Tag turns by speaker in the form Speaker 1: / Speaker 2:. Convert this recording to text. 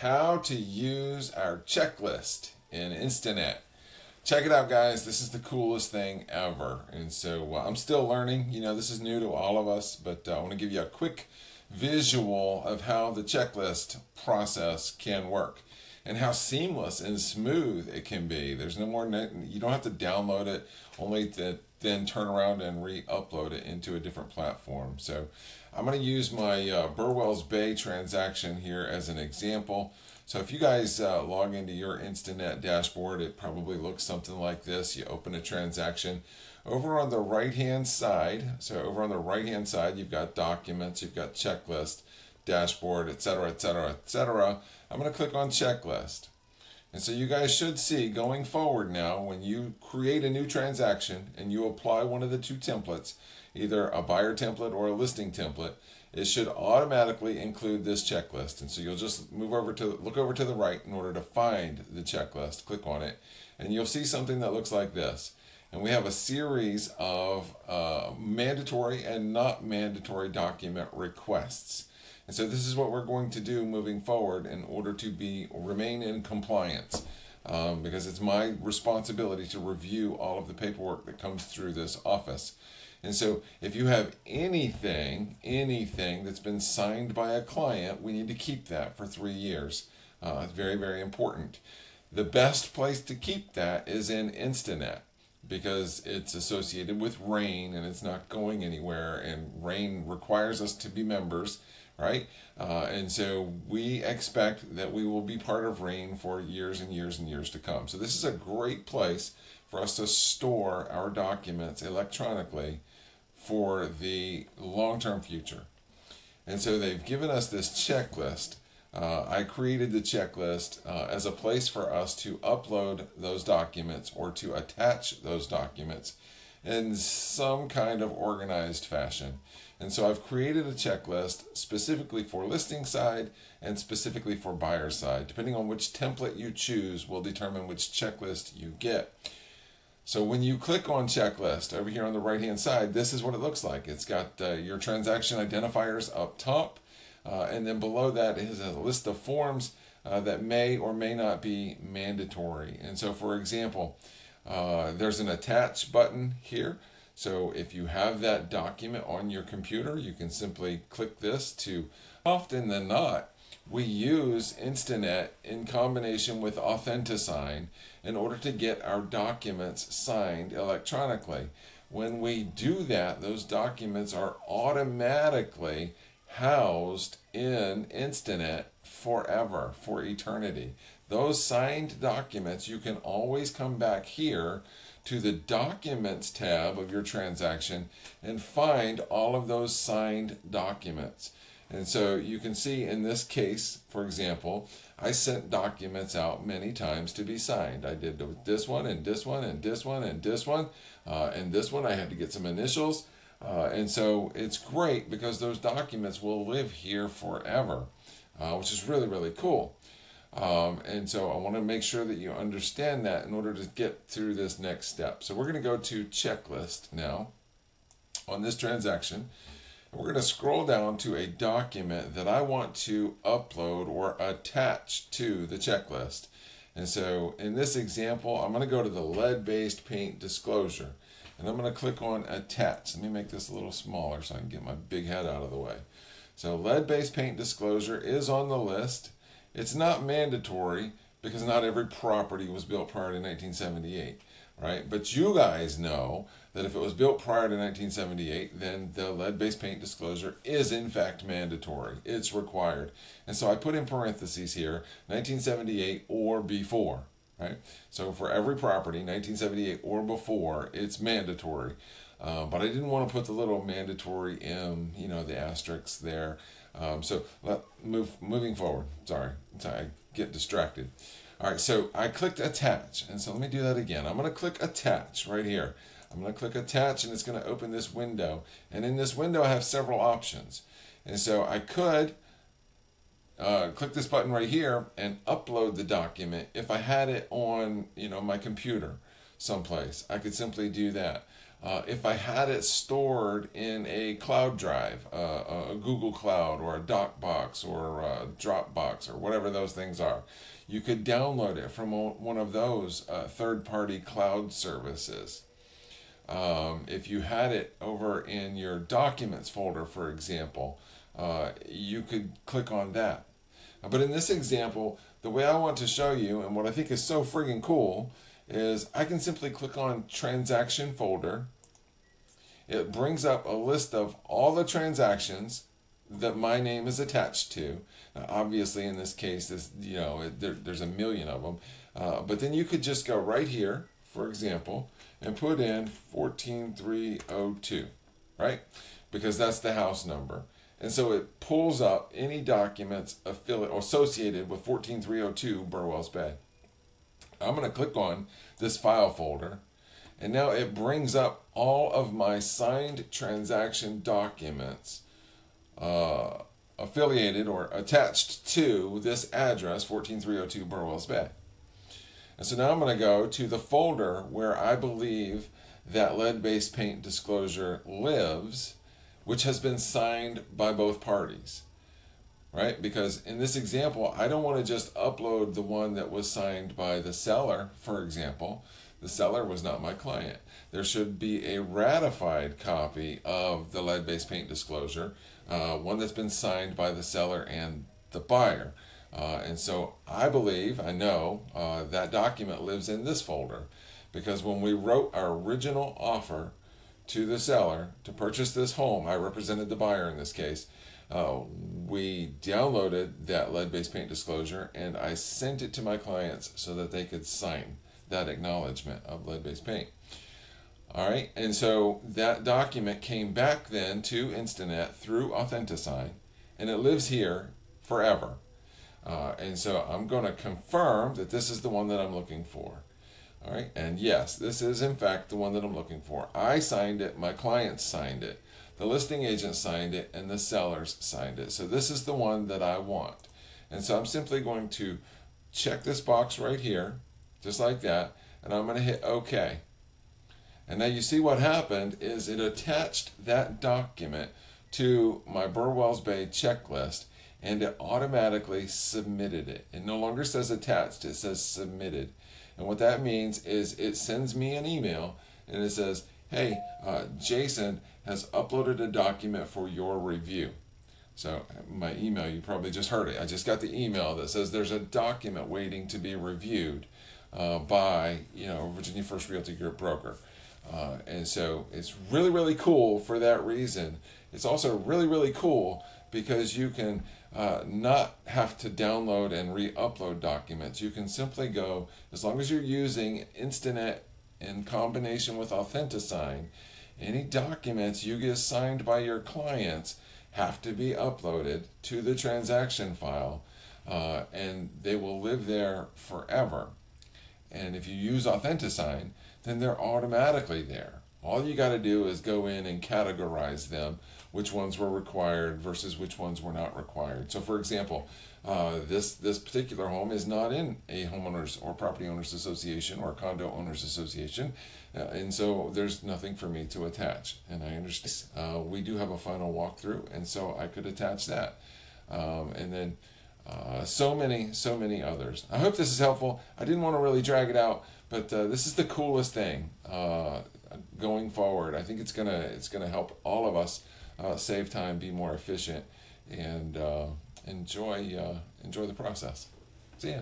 Speaker 1: how to use our checklist in Instanet. Check it out, guys. This is the coolest thing ever. And so I'm still learning. This is new to all of us, but I want to give you a quick visual of how the checklist process can work and how seamless and smooth it can be. There's no more, you don't have to download it, only to then turn around and re-upload it into a different platform. So I'm going to use my Burwell's Bay transaction here as an example. So if you guys log into your Instanet dashboard, it probably looks something like this. You open a transaction. Over on the right-hand side, you've got documents, you've got checklist, dashboard, etc., etc., etc. I'm going to click on checklist. And so you guys should see going forward now, when you create a new transaction and you apply one of the two templates, either a buyer template or a listing template, it should automatically include this checklist. And so you'll just look over to the right in order to find the checklist. Click on it, and you'll see something that looks like this. And we have a series of mandatory and not mandatory document requests. And so this is what we're going to do moving forward in order to remain in compliance, because it's my responsibility to review all of the paperwork that comes through this office. And so if you have anything that's been signed by a client, we need to keep that for 3 years. It's very, very important. The best place to keep that is in Instanet, because it's associated with RAIN and it's not going anywhere, and RAIN requires us to be members, right? And so we expect that we will be part of RAIN for years and years and years to come. So this is a great place for us to store our documents electronically for the long-term future. And so they've given us this checklist. I created the checklist as a place for us to upload those documents or to attach those documents in some kind of organized fashion. And so I've created a checklist specifically for listing side and specifically for buyer side. Depending on which template you choose will determine which checklist you get. So when you click on checklist over here on the right hand side, this is what it looks like. It's got your transaction identifiers up top, and then below that is a list of forms that may or may not be mandatory. And so for example, there's an attach button here. So if you have that document on your computer, you can simply click this to, often than not, we use Instanet in combination with Authentisign in order to get our documents signed electronically. When we do that, those documents are automatically housed in Instanet forever, for eternity. Those signed documents, you can always come back here to the Documents tab of your transaction and find all of those signed documents. And so you can see in this case, for example, I sent documents out many times to be signed. I did this one and this one and this one and this one. And this one I had to get some initials. And so it's great because those documents will live here forever, which is really, really cool. And so I want to make sure that you understand that in order to get through this next step. So we're going to go to checklist now on this transaction. We're going to scroll down to a document that I want to upload or attach to the checklist. And so in this example, I'm going to go to the lead-based paint disclosure. And I'm going to click on attach. Let me make this a little smaller so I can get my big head out of the way. So lead-based paint disclosure is on the list. It's not mandatory because not every property was built prior to 1978. Right? But you guys know that if it was built prior to 1978, then the lead-based paint disclosure is in fact mandatory. It's required. And so I put in parentheses here, 1978 or before. Right? So for every property, 1978 or before, it's mandatory. But I didn't want to put the little mandatory M, the asterisk there. So moving forward. Sorry, I get distracted. All right, so I clicked attach, and so let me do that again. I'm going to click attach right here. I'm going to click attach, and it's going to open this window. And in this window, I have several options. And so I could click this button right here and upload the document. If I had it on, my computer someplace, I could simply do that. If I had it stored in a cloud drive, a Google Cloud or a Dropbox or a Dropbox or whatever those things are, you could download it from one of those third-party cloud services. If you had it over in your documents folder, for example, you could click on that. But in this example, the way I want to show you, and what I think is so friggin' cool, is I can simply click on transaction folder. It brings up a list of all the transactions that my name is attached to. Now, obviously, in this case, there's a million of them. But then you could just go right here, for example, and put in 14302, right? Because that's the house number. And so it pulls up any documents associated with 14302 Burwell's Bay. I'm going to click on this file folder, and now it brings up all of my signed transaction documents affiliated or attached to this address, 14302 Burwell's Bay. And so now I'm going to go to the folder where I believe that lead-based paint disclosure lives, which has been signed by both parties. Right? Because in this example, I don't want to just upload the one that was signed by the seller, for example. The seller was not my client. There should be a ratified copy of the lead-based paint disclosure, one that's been signed by the seller and the buyer. And so I know that document lives in this folder, because when we wrote our original offer to the seller to purchase this home, I represented the buyer in this case, we downloaded that lead-based paint disclosure and I sent it to my clients so that they could sign that acknowledgement of lead-based paint. All right, and so that document came back then to Instanet through Authentisign, and it lives here forever. And so I'm going to confirm that this is the one that I'm looking for. All right, and yes, this is in fact the one that I'm looking for. I signed it, my clients signed it, the listing agent signed it, and the sellers signed it. So this is the one that I want. And so I'm simply going to check this box right here, just like that, and I'm going to hit OK. And now you see what happened is it attached that document to my Burwell's Bay checklist, and it automatically submitted it. It no longer says attached, it says submitted. And what that means is it sends me an email and it says, hey, Jason has uploaded a document for your review. So my email, you probably just heard it. I just got the email that says there's a document waiting to be reviewed by Virginia First Realty Group broker. And so it's really, really cool for that reason. It's also really, really cool because you can not have to download and re-upload documents. You can simply go, as long as you're using Instanet in combination with Authentisign, any documents you get signed by your clients have to be uploaded to the transaction file, and they will live there forever. And if you use Authentisign, then they're automatically there. All you got to do is go in and categorize them, which ones were required versus which ones were not required. So for example, this particular home is not in a homeowners or property owners association or condo owners association, and so there's nothing for me to attach. And I understand we do have a final walkthrough, and so I could attach that. And then so many others. I hope this is helpful. I didn't want to really drag it out, but this is the coolest thing going forward. I think it's gonna help all of us save time, be more efficient, and enjoy the process. See ya.